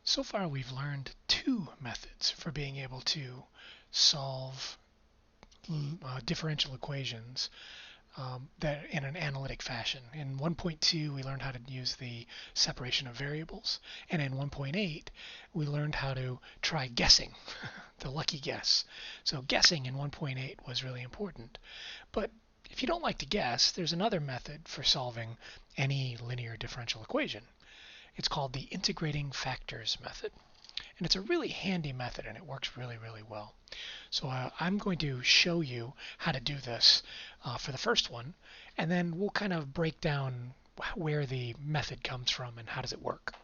So far we've learned two methods for being able to solve differential equations that in an analytic fashion. In 1.2 we learned how to use the separation of variables, and in 1.8 we learned how to try guessing, the lucky guess. So guessing in 1.8 was really important. But if you don't like to guess, there's another method for solving any linear differential equation. It's called the integrating factors method. And it's a really handy method, and it works really, really well. So I'm going to show you how to do this for the first one, and then we'll kind of break down where the method comes from and how does it work.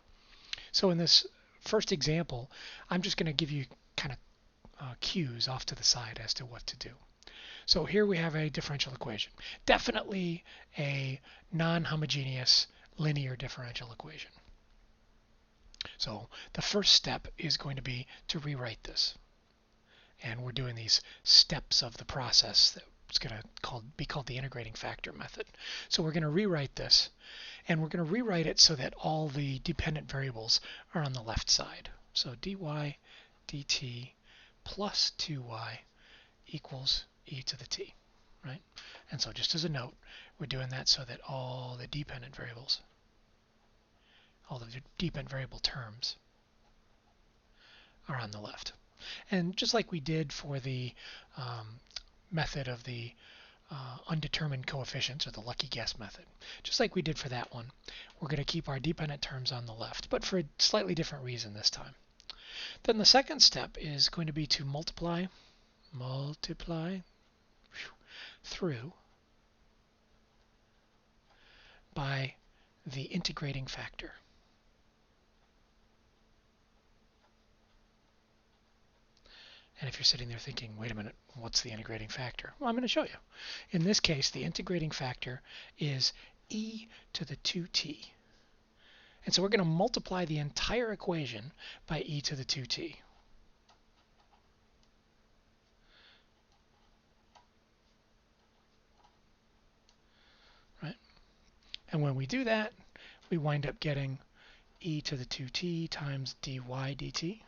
So in this first example, I'm just going to give you kind of cues off to the side as to what to do. So here we have a differential equation. Definitely a non-homogeneous linear differential equation. So the first step is going to be to rewrite this. And we're doing these steps of the process that's going to be called the integrating factor method. So we're going to rewrite this, and we're going to rewrite it so that all the dependent variables are on the left side. So dy dt plus 2y equals e to the t, right? And so just as a note, we're doing that so that all the dependent variables, all the dependent variable terms are on the left. And just like we did for the method of the undetermined coefficients, or the lucky guess method, just like we did for that one, we're going to keep our dependent terms on the left, but for a slightly different reason this time. Then the second step is going to be to multiply through by the integrating factor. And if you're sitting there thinking, wait a minute, what's the integrating factor? Well, I'm going to show you. In this case, the integrating factor is e to the 2t. And so we're going to multiply the entire equation by e to the 2t. Right? And when we do that, we wind up getting e to the 2t times dy dt.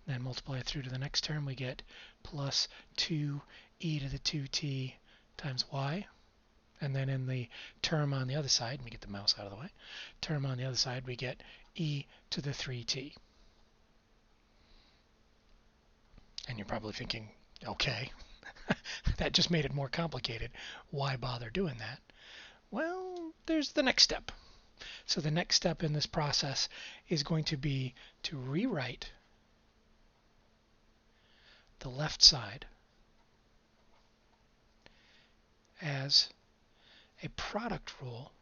Then multiply it through to the next term, we get plus 2e to the 2t times y. And then in the term on the other side, let me get the mouse out of the way, term on the other side, we get e to the 3t. And you're probably thinking, okay, that just made it more complicated. Why bother doing that? Well, there's the next step. So the next step in this process is going to be to rewrite the left side as a product rule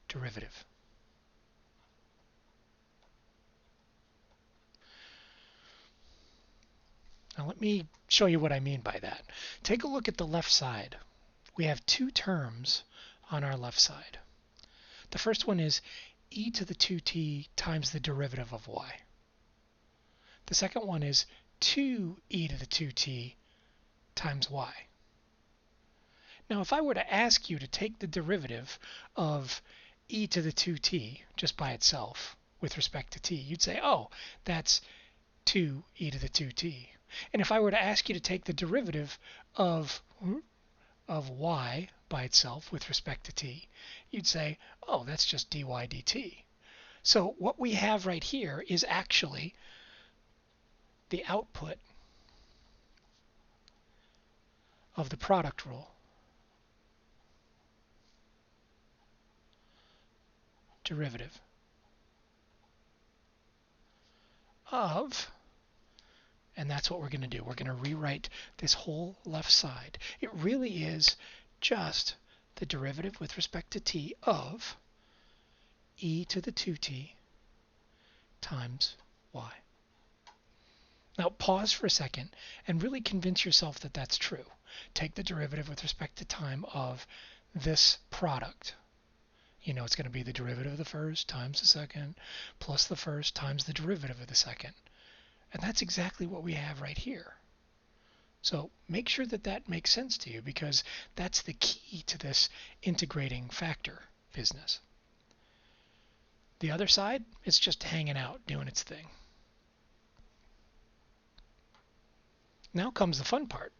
derivative. Now let me show you what I mean by that. Take a look at the left side. We have two terms on our left side. The first one is e to the 2t times the derivative of y. The second one is 2e to the 2t times y. Now if I were to ask you to take the derivative of e to the 2t just by itself with respect to t, you'd say, oh, that's 2e to the 2t. And if I were to ask you to take the derivative of y by itself with respect to t, you'd say, oh, that's just dy dt. So what we have right here is actually the output of the product rule derivative of, and that's what we're going to do. We're going to rewrite this whole left side. It really is just the derivative with respect to t of e to the 2t times y. Now pause for a second and really convince yourself that that's true. Take the derivative with respect to time of this product. You know it's going to be the derivative of the first times the second plus the first times the derivative of the second. And that's exactly what we have right here. So make sure that that makes sense to you, because that's the key to this integrating factor business. The other side, it's just hanging out, doing its thing. Now comes the fun part,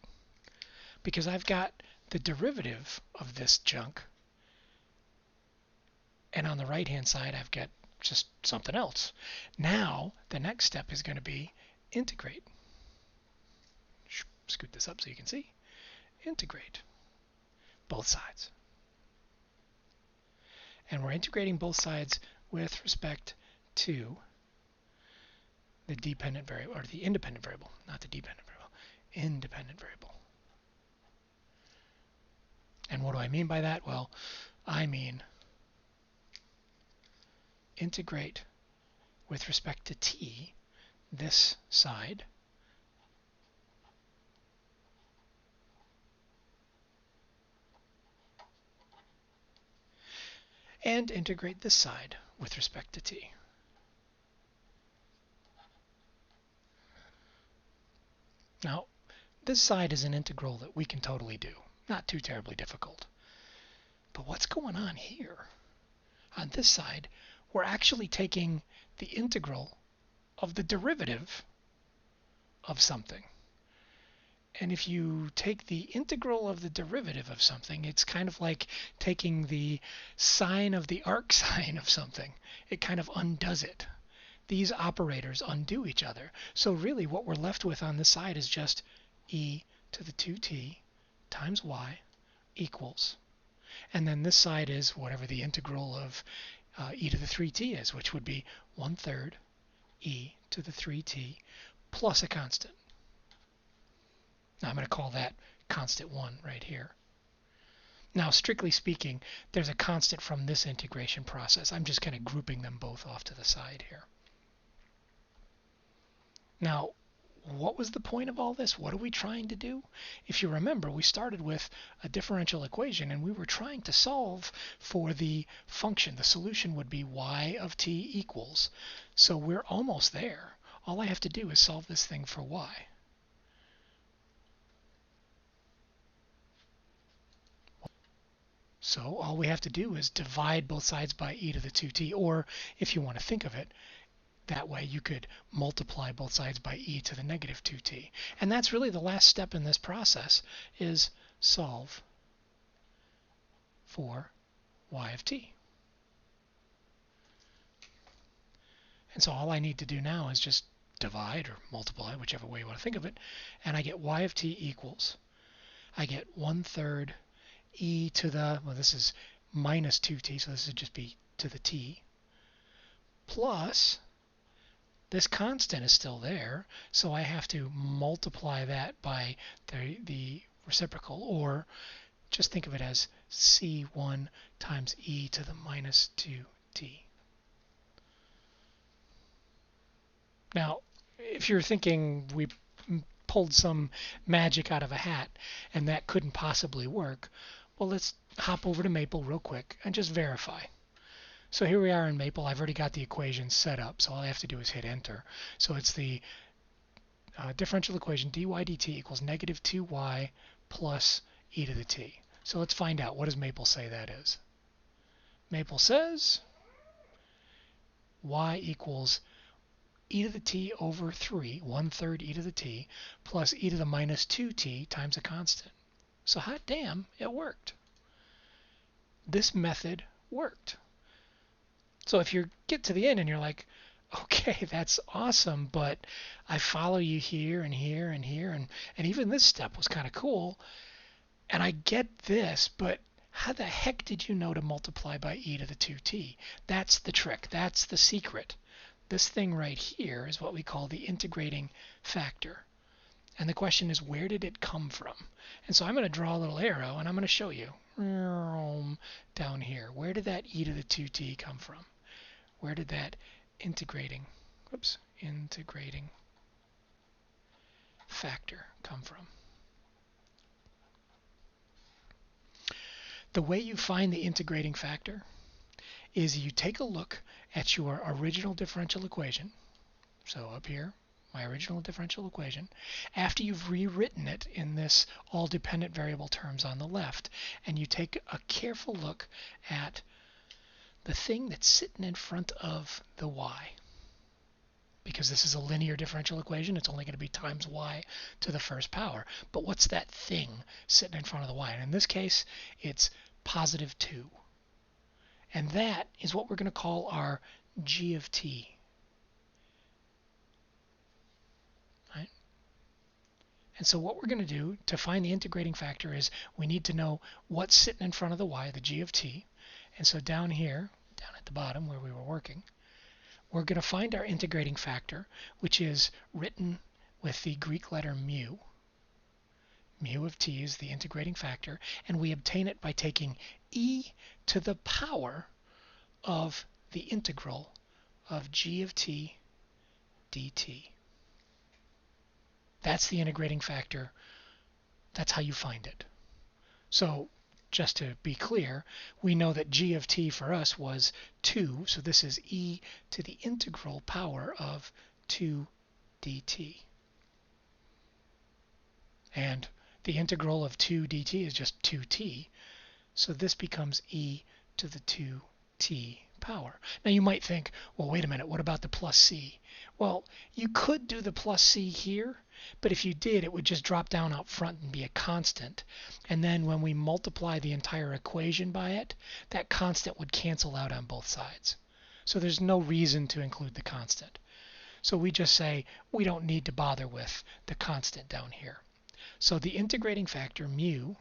because I've got the derivative of this junk, and on the right-hand side, I've got just something else. Now, the next step is going to be integrate. Scoot this up so you can see. Integrate both sides. And we're integrating both sides with respect to the dependent variable, or the independent variable, not the dependent variable, independent variable. And what do I mean by that? Well, I mean integrate with respect to t, this side, and integrate this side with respect to t. Now, this side is an integral that we can totally do. Not too terribly difficult. But what's going on here? On this side, we're actually taking the integral of the derivative of something. And if you take the integral of the derivative of something, it's kind of like taking the sine of the arc sine of something. It kind of undoes it. These operators undo each other. So really what we're left with on this side is just e to the 2t times y equals. And then this side is whatever the integral of e to the 3t is, which would be 1/3 e to the 3t plus a constant. Now I'm going to call that constant 1 right here. Now, strictly speaking, there's a constant from this integration process. I'm just kind of grouping them both off to the side here. Now, what was the point of all this? What are we trying to do? If you remember, we started with a differential equation, and we were trying to solve for the function. The solution would be y of t equals. So we're almost there. All I have to do is solve this thing for y. So all we have to do is divide both sides by e to the 2t, or if you want to think of it that way, you could multiply both sides by e to the negative 2t. And that's really the last step in this process, is solve for y of t. And so all I need to do now is just divide or multiply, whichever way you want to think of it, and I get y of t equals. I get 1/3 e to the, well, this is minus 2t, so this would just be to the t, plus this constant is still there, so I have to multiply that by the reciprocal, or just think of it as c1 times e to the minus 2t. Now, if you're thinking we pulled some magic out of a hat and that couldn't possibly work, well, let's hop over to Maple real quick and just verify. So here we are in Maple. I've already got the equation set up, so all I have to do is hit enter. So it's the differential equation dy dt equals negative 2y plus e to the t. So let's find out. What does Maple say that is? Maple says y equals e to the t over 3, 1/3 e to the t, plus e to the minus 2t times a constant. So hot damn, it worked. This method worked. So if you get to the end and you're like, okay, that's awesome, but I follow you here and here and here, and even this step was kind of cool, and I get this, but how the heck did you know to multiply by e to the 2t? That's the trick. That's the secret. This thing right here is what we call the integrating factor. And the question is, where did it come from? And so I'm going to draw a little arrow, and I'm going to show you down here. Where did that e to the 2t come from? Where did that integrating factor come from? The way you find the integrating factor is you take a look at your original differential equation. So up here, my original differential equation, after you've rewritten it in this all dependent variable terms on the left, and you take a careful look at the thing that's sitting in front of the y. Because this is a linear differential equation, it's only going to be times y to the first power. But what's that thing sitting in front of the y? And in this case, it's positive 2. And that is what we're going to call our g of t. Right? And so what we're going to do to find the integrating factor is we need to know what's sitting in front of the y, the g of t. And so down here, down at the bottom where we were working, we're going to find our integrating factor, which is written with the Greek letter mu. Mu of t is the integrating factor, and we obtain it by taking e to the power of the integral of g of t dt. That's the integrating factor. That's how you find it. So just to be clear, we know that g of t for us was 2, so this is e to the integral power of 2 dt. And the integral of 2 dt is just 2t, so this becomes e to the 2t power. Now you might think, well, wait a minute, what about the plus c? Well, you could do the plus c here, but if you did, it would just drop down out front and be a constant. And then when we multiply the entire equation by it, that constant would cancel out on both sides. So there's no reason to include the constant. So we just say we don't need to bother with the constant down here. So the integrating factor, mu,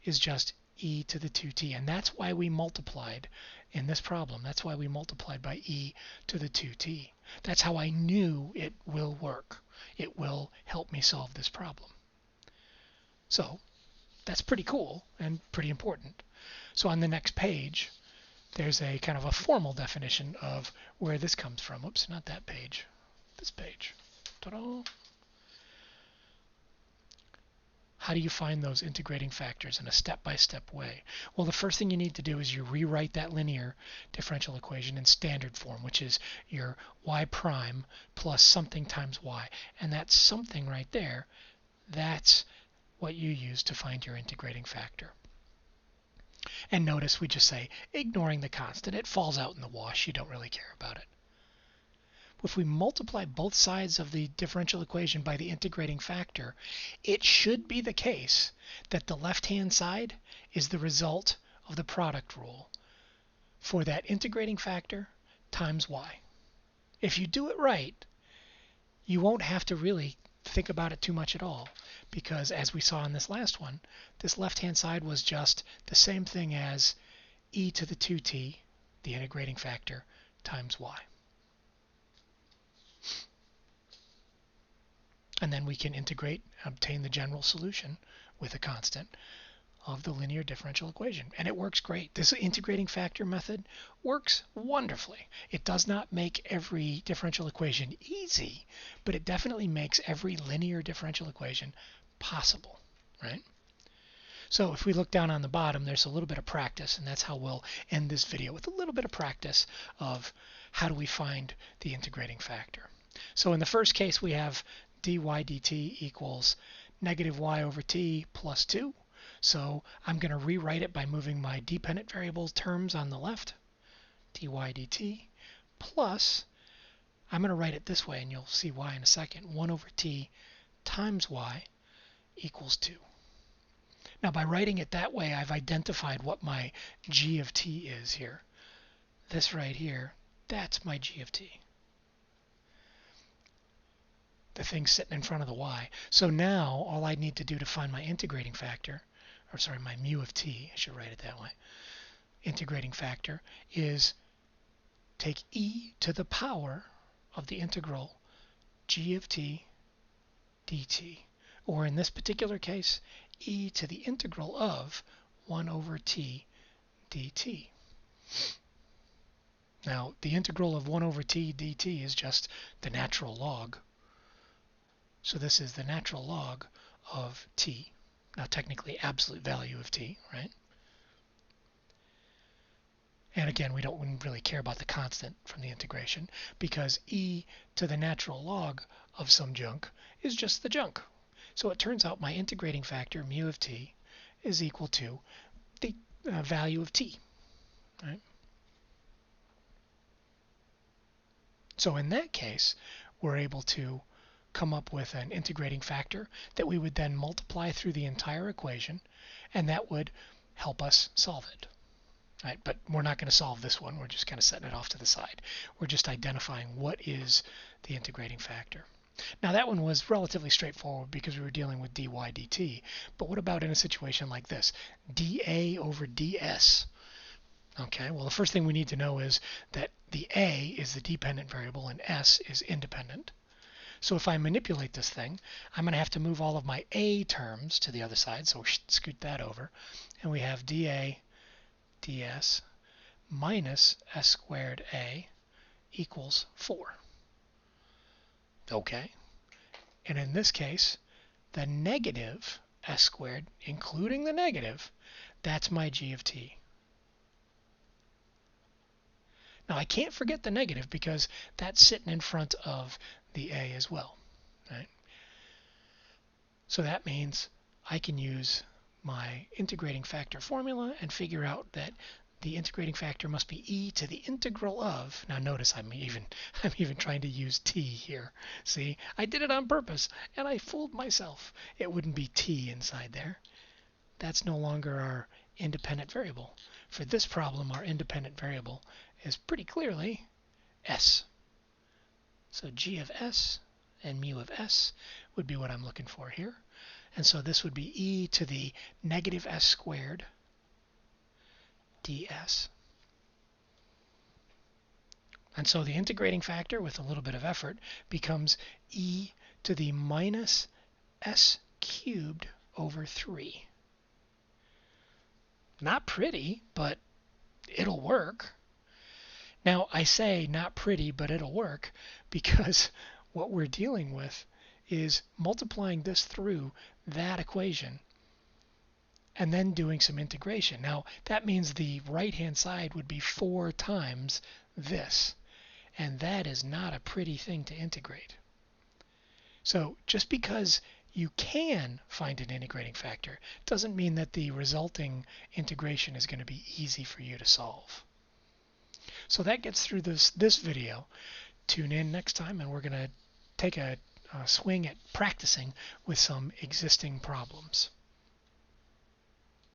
is just e to the 2t. And that's why we multiplied in this problem. That's why we multiplied by e to the 2t. That's how I knew it will work. It will help me solve this problem. So that's pretty cool and pretty important. So on the next page, there's a kind of a formal definition of where this comes from. Oops, not that page. This page. Ta-da! How do you find those integrating factors in a step-by-step way? Well, the first thing you need to do is you rewrite that linear differential equation in standard form, which is your y prime plus something times y. And that something right there, that's what you use to find your integrating factor. And notice we just say, ignoring the constant, it falls out in the wash. You don't really care about it. If we multiply both sides of the differential equation by the integrating factor, it should be the case that the left-hand side is the result of the product rule for that integrating factor times y. If you do it right, you won't have to really think about it too much at all, because as we saw in this last one, this left-hand side was just the same thing as e to the 2t, the integrating factor, times y. And then we can integrate, obtain the general solution with a constant of the linear differential equation. And it works great. This integrating factor method works wonderfully. It does not make every differential equation easy, but it definitely makes every linear differential equation possible, right? So if we look down on the bottom, there's a little bit of practice, and that's how we'll end this video, with a little bit of practice of how do we find the integrating factor. So in the first case, we have dy dt equals negative y over t plus 2. So I'm going to rewrite it by moving my dependent variable terms on the left, dy dt, plus, I'm going to write it this way, and you'll see why in a second, 1 over t times y equals 2. Now by writing it that way, I've identified what my g of t is here. This right here, that's my g of t. The thing sitting in front of the y. So now all I need to do to find my integrating factor, or sorry, my mu of t, I should write it that way, integrating factor, is take e to the power of the integral g of t dt, or in this particular case, e to the integral of 1 over t dt. Now, the integral of 1 over t dt is just the natural log. So this is the natural log of t. Now technically absolute value of t, right? And again, we don't really care about the constant from the integration, because e to the natural log of some junk is just the junk. So it turns out my integrating factor, mu of t, is equal to the value of t, right? So in that case, we're able to come up with an integrating factor that we would then multiply through the entire equation, and that would help us solve it. Right? But we're not going to solve this one. We're just kind of setting it off to the side. We're just identifying what is the integrating factor. Now that one was relatively straightforward because we were dealing with dy dt. But what about in a situation like this? dA over ds. Okay, well the first thing we need to know is that the a is the dependent variable and s is independent. So if I manipulate this thing, I'm going to have to move all of my a terms to the other side. So scoot that over. And we have dA ds minus s squared a equals 4. Okay. And in this case, the negative s squared, including the negative, that's my g of t. Now I can't forget the negative because that's sitting in front of the a as well. Right? So that means I can use my integrating factor formula and figure out that the integrating factor must be e to the integral of, now notice I'm even trying to use t here. See, I did it on purpose and I fooled myself. It wouldn't be t inside there. That's no longer our independent variable. For this problem, our independent variable is pretty clearly s. So g of s and mu of s would be what I'm looking for here. And so this would be e to the negative s squared ds. And so the integrating factor, with a little bit of effort, becomes e to the minus s cubed over 3. Not pretty, but it'll work. Now, I say not pretty, but it'll work because what we're dealing with is multiplying this through that equation and then doing some integration. Now, that means the right-hand side would be 4 times this, and that is not a pretty thing to integrate. So just because you can find an integrating factor doesn't mean that the resulting integration is going to be easy for you to solve. So that gets through this video. Tune in next time and we're going to take a swing at practicing with some existing problems.